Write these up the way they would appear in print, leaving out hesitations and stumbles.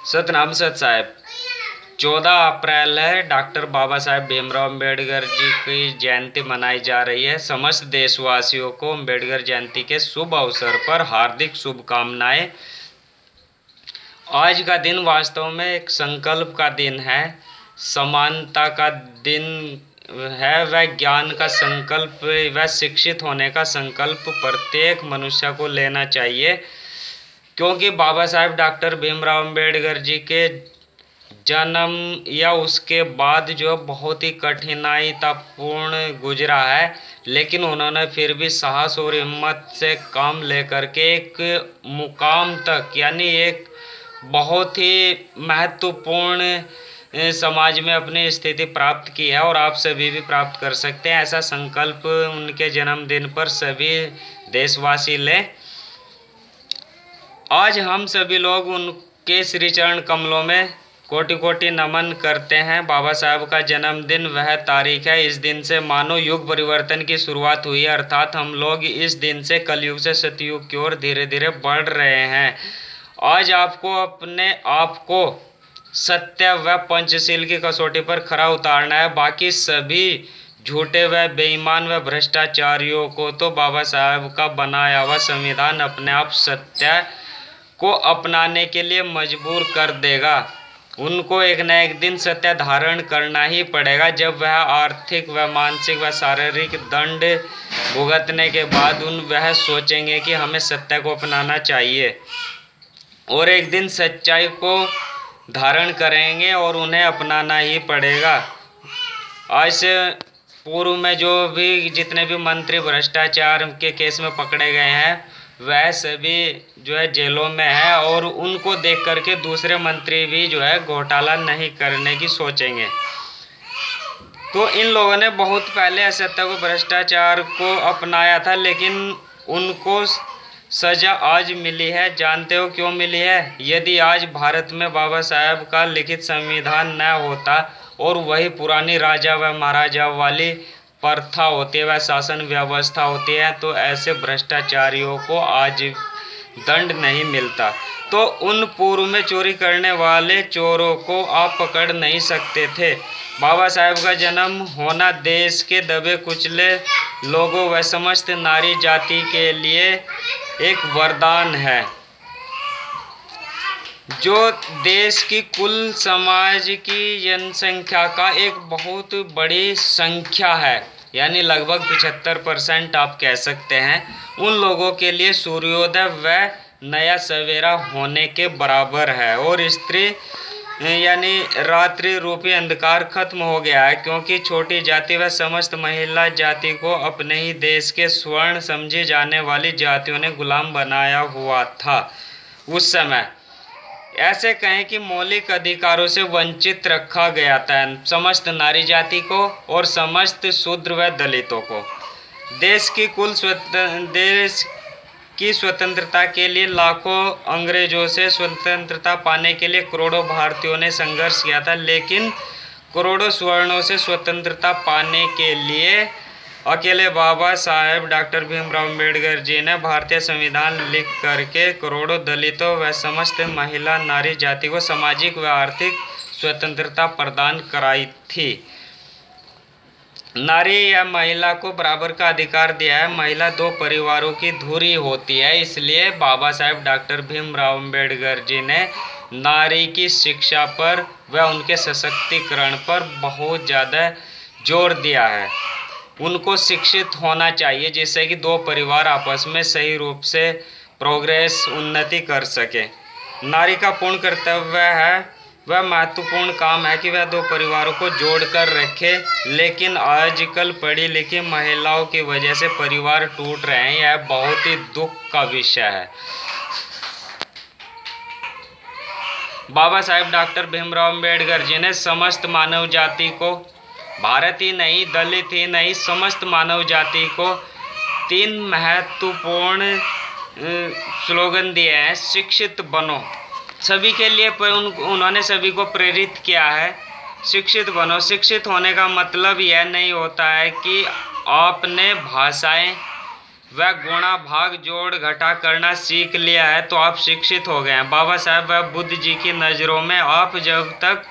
सतनाम सत साहब। 14 अप्रैल है। डॉक्टर बाबा साहेब भीमराव अम्बेडकर जी की जयंती मनाई जा रही है। समस्त देशवासियों को अम्बेडकर जयंती के शुभ अवसर पर हार्दिक शुभकामनाएं। आज का दिन वास्तव में एक संकल्प का दिन है, समानता का दिन है, वह ज्ञान का संकल्प, वह शिक्षित होने का संकल्प प्रत्येक मनुष्य को लेना चाहिए, क्योंकि बाबा साहेब डॉक्टर भीमराव अम्बेडकर जी के जन्म या उसके बाद जो बहुत ही कठिनाईतापूर्ण गुजरा है, लेकिन उन्होंने फिर भी साहस और हिम्मत से काम लेकर के एक मुकाम तक, यानी एक बहुत ही महत्वपूर्ण समाज में अपनी स्थिति प्राप्त की है और आप सभी भी प्राप्त कर सकते हैं। ऐसा संकल्प उनके जन्मदिन पर सभी देशवासी लें। आज हम सभी लोग उनके श्री चरण कमलों में कोटि कोटि नमन करते हैं। बाबा साहब का जन्मदिन वह तारीख है, इस दिन से मानव युग परिवर्तन की शुरुआत हुई है, अर्थात हम लोग इस दिन से कलयुग से सतयुग की ओर धीरे धीरे बढ़ रहे हैं। आज आपको अपने आप को सत्य व पंचशील की कसौटी पर खरा उतारना है। बाकी सभी झूठे व बेईमान व भ्रष्टाचारियों को तो बाबा साहब का बनाया हुआ संविधान अपने आप सत्य को अपनाने के लिए मजबूर कर देगा। उनको एक न एक दिन सत्य धारण करना ही पड़ेगा। जब वह आर्थिक व मानसिक व शारीरिक दंड भुगतने के बाद वह सोचेंगे कि हमें सत्य को अपनाना चाहिए और एक दिन सच्चाई को धारण करेंगे और उन्हें अपनाना ही पड़ेगा। आज से पूर्व में जो भी जितने भी मंत्री भ्रष्टाचार के केस में पकड़े गए हैं, वह सभी जो है जेलों में है और उनको देख करके दूसरे मंत्री भी जो है घोटाला नहीं करने की सोचेंगे। तो इन लोगों ने बहुत पहले असत्य को, भ्रष्टाचार को अपनाया था, लेकिन उनको सजा आज मिली है। जानते हो क्यों मिली है? यदि आज भारत में बाबा साहब का लिखित संविधान न होता और वही पुरानी राजा व महाराजा वाली प्रथा होती है, वह शासन व्यवस्था होती है, तो ऐसे भ्रष्टाचारियों को आज दंड नहीं मिलता। तो उन पूर्व में चोरी करने वाले चोरों को आप पकड़ नहीं सकते थे। बाबा साहब का जन्म होना देश के दबे कुचले लोगों व समस्त नारी जाति के लिए एक वरदान है, जो देश की कुल समाज की जनसंख्या का एक बहुत बड़ी संख्या है, यानी लगभग 75% आप कह सकते हैं। उन लोगों के लिए सूर्योदय व नया सवेरा होने के बराबर है और स्त्री यानी रात्रि रूपी अंधकार खत्म हो गया है, क्योंकि छोटी जाति व समस्त महिला जाति को अपने ही देश के स्वर्ण समझी जाने वाली जातियों ने गुलाम बनाया हुआ था। उस समय ऐसे कहें कि मौलिक अधिकारों से वंचित रखा गया था समस्त नारी जाति को और समस्त शूद्र व दलितों को। देश की स्वतंत्रता के लिए लाखों अंग्रेजों से स्वतंत्रता पाने के लिए करोड़ों भारतीयों ने संघर्ष किया था, लेकिन करोड़ों स्वर्णों से स्वतंत्रता पाने के लिए अकेले बाबा साहेब डॉक्टर भीमराव अम्बेडकर जी ने भारतीय संविधान लिख करके करोड़ों दलितों व समस्त महिला नारी जाति को सामाजिक व आर्थिक स्वतंत्रता प्रदान कराई थी। नारी या महिला को बराबर का अधिकार दिया है। महिला दो परिवारों की धुरी होती है, इसलिए बाबा साहेब डॉक्टर भीमराव अम्बेडकर जी ने नारी की शिक्षा पर व उनके सशक्तिकरण पर बहुत ज़्यादा जोर दिया है। उनको शिक्षित होना चाहिए जिससे कि दो परिवार आपस में सही रूप से प्रोग्रेस, उन्नति कर सके। नारी का पूर्ण कर्तव्य है, वह महत्वपूर्ण काम है कि वह दो परिवारों को जोड़कर रखे, लेकिन आजकल पढ़ी लिखी महिलाओं की वजह से परिवार टूट रहे हैं। यह बहुत ही दुख का विषय है। बाबा साहेब डॉक्टर भीमराव अम्बेडकर जी ने समस्त मानव जाति को, भारत ही नहीं, दलित ही नहीं, समस्त मानव जाति को 3 महत्वपूर्ण स्लोगन दिए हैं। शिक्षित बनो, सभी के लिए उन्होंने सभी को प्रेरित किया है। शिक्षित बनो। शिक्षित होने का मतलब यह नहीं होता है कि आपने भाषाएं वह गुणा भाग जोड़ घटा करना सीख लिया है तो आप शिक्षित हो गए हैं। बाबा साहब व बुद्ध जी की नज़रों में आप जब तक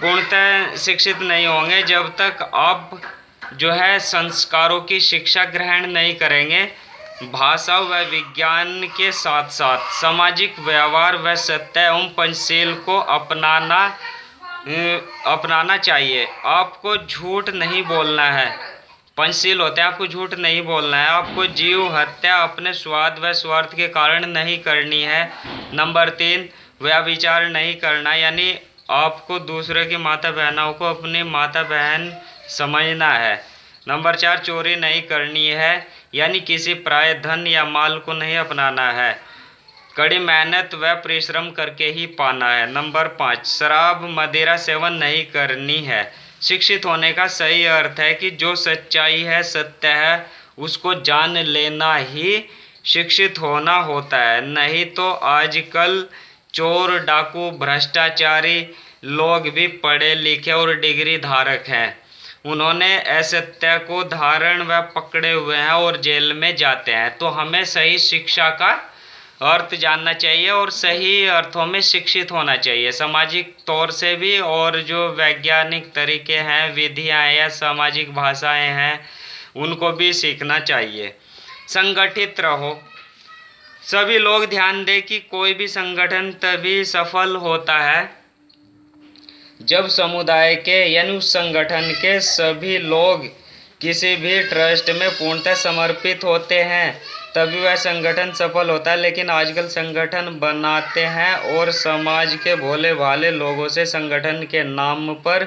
पूर्णतः शिक्षित नहीं होंगे, जब तक आप जो है संस्कारों की शिक्षा ग्रहण नहीं करेंगे। भाषा व विज्ञान के साथ साथ सामाजिक व्यवहार व सत्य एवं पंचशील को अपनाना चाहिए। आपको झूठ नहीं बोलना है। पंचशील होते हैं, आपको झूठ नहीं बोलना है। आपको जीव हत्या अपने स्वाद व स्वार्थ के कारण नहीं करनी है। नंबर 3, व्यभिचार नहीं करना, यानी आपको दूसरे की माता बहनों को अपनी माता बहन समझना है। नंबर 4, चोरी नहीं करनी है, यानी किसी पराये धन या माल को नहीं अपनाना है। कड़ी मेहनत व परिश्रम करके ही पाना है। नंबर 5, शराब मदिरा सेवन नहीं करनी है। शिक्षित होने का सही अर्थ है कि जो सच्चाई है, सत्य है, उसको जान लेना ही शिक्षित होना होता है। नहीं तो आजकल चोर, डाकू, भ्रष्टाचारी लोग भी पढ़े लिखे और डिग्री धारक हैं। उन्होंने असत्य को धारण व पकड़े हुए हैं और जेल में जाते हैं। तो हमें सही शिक्षा का अर्थ जानना चाहिए और सही अर्थों में शिक्षित होना चाहिए, सामाजिक तौर से भी, और जो वैज्ञानिक तरीके हैं, विधियां या सामाजिक भाषाएं हैं, उनको भी सीखना चाहिए। संगठित रहो। सभी लोग ध्यान दें कि कोई भी संगठन तभी सफल होता है जब समुदाय के यानी उस संगठन के सभी लोग किसी भी ट्रस्ट में पूर्णतः समर्पित होते हैं, तभी वह संगठन सफल होता है। लेकिन आजकल संगठन बनाते हैं और समाज के भोले भाले लोगों से संगठन के नाम पर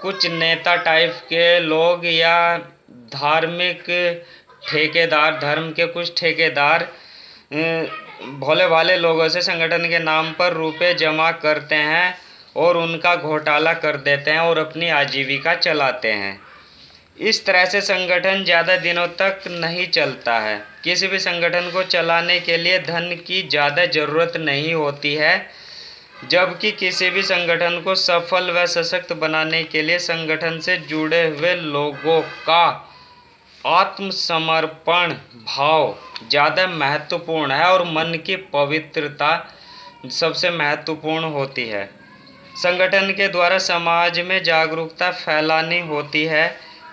कुछ नेता टाइप के लोग या धार्मिक ठेकेदार, धर्म के कुछ ठेकेदार भोले भाले लोगों से संगठन के नाम पर रुपए जमा करते हैं और उनका घोटाला कर देते हैं और अपनी आजीविका चलाते हैं। इस तरह से संगठन ज़्यादा दिनों तक नहीं चलता है। किसी भी संगठन को चलाने के लिए धन की ज़्यादा ज़रूरत नहीं होती है, जबकि किसी भी संगठन को सफल व सशक्त बनाने के लिए संगठन से जुड़े हुए लोगों का आत्मसमर्पण भाव ज़्यादा महत्वपूर्ण है और मन की पवित्रता सबसे महत्वपूर्ण होती है। संगठन के द्वारा समाज में जागरूकता फैलानी होती है,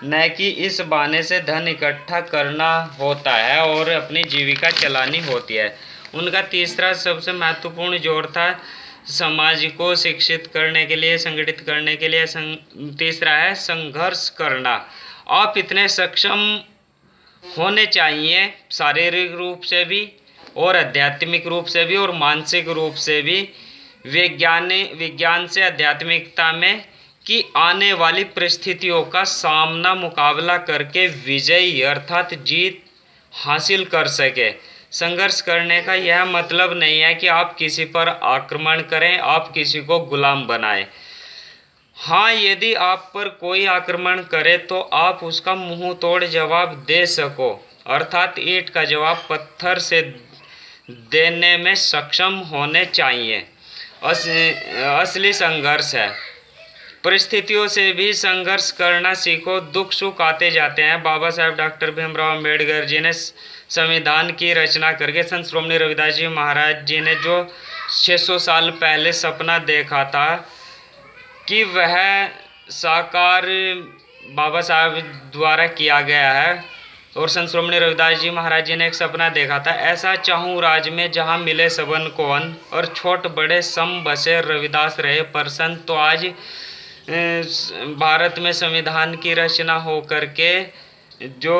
न कि इस बहाने से धन इकट्ठा करना होता है और अपनी जीविका चलानी होती है। उनका तीसरा सबसे महत्वपूर्ण जोर था समाज को शिक्षित करने के लिए, संगठित करने के लिए। तीसरा है संघर्ष करना। आप इतने सक्षम होने चाहिए शारीरिक रूप से भी और आध्यात्मिक रूप से भी और मानसिक रूप से भी, विज्ञान से आध्यात्मिकता में, कि आने वाली परिस्थितियों का सामना मुकाबला करके विजयी अर्थात जीत हासिल कर सके। संघर्ष करने का यह मतलब नहीं है कि आप किसी पर आक्रमण करें, आप किसी को गुलाम बनाएं। हाँ, यदि आप पर कोई आक्रमण करे तो आप उसका मुंह तोड़ जवाब दे सको, अर्थात ईंट का जवाब पत्थर से देने में सक्षम होने चाहिए। असली संघर्ष है। परिस्थितियों से भी संघर्ष करना सीखो। दुख सुख आते जाते हैं। बाबा साहेब डॉक्टर भीमराव अम्बेडकर जी ने संविधान की रचना करके संत श्रोमणी रविदास जी महाराज जी ने जो 600 साल पहले सपना देखा था कि वह साकार बाबा साहब द्वारा किया गया है, और संत श्रोमणी रविदास जी महाराज जी ने एक सपना देखा था, ऐसा चाहूँ राज में जहाँ मिले सबन को अन्न, और छोट बड़े सम बसे रविदास रहे प्रसन्न। तो आज भारत में संविधान की रचना हो करके जो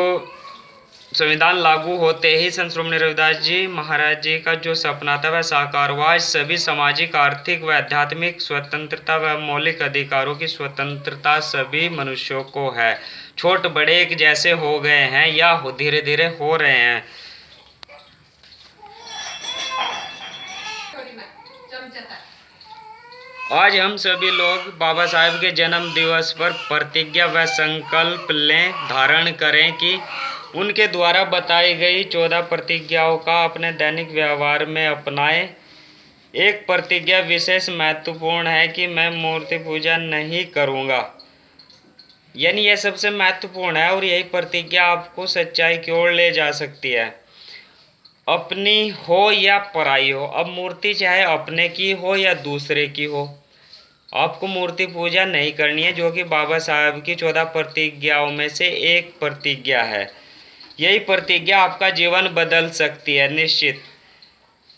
संविधान लागू होते ही संत श्रोमणी रविदास जी महाराज जी का जो सपना था वह साकार हुआ। आज सभी सामाजिक, आर्थिक व आध्यात्मिक स्वतंत्रता व मौलिक अधिकारों की स्वतंत्रता सभी मनुष्यों को है। छोट बड़े एक जैसे हो गए हैं या धीरे धीरे हो रहे हैं। आज हम सभी लोग बाबा साहेब के जन्म दिवस पर प्रतिज्ञा व संकल्प लें, धारण करें कि उनके द्वारा बताई गई 14 प्रतिज्ञाओं का अपने दैनिक व्यवहार में अपनाएं। एक प्रतिज्ञा विशेष महत्वपूर्ण है कि मैं मूर्ति पूजा नहीं करूंगा। यानी यह सबसे महत्वपूर्ण है और यही प्रतिज्ञा आपको सच्चाई की ओर ले जा सकती है, अपनी हो या पराई हो। अब मूर्ति चाहे अपने की हो या दूसरे की हो, आपको मूर्ति पूजा नहीं करनी है, जो कि बाबा साहब की 14 प्रतिज्ञाओं में से एक प्रतिज्ञा है। यही प्रतिज्ञा आपका जीवन बदल सकती है।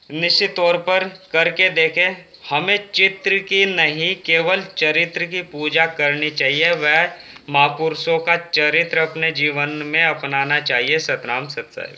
निश्चित तौर पर करके देखें। हमें चित्र की नहीं, केवल चरित्र की पूजा करनी चाहिए। वह महापुरुषों का चरित्र अपने जीवन में अपनाना चाहिए। सतनाम सत साहिब।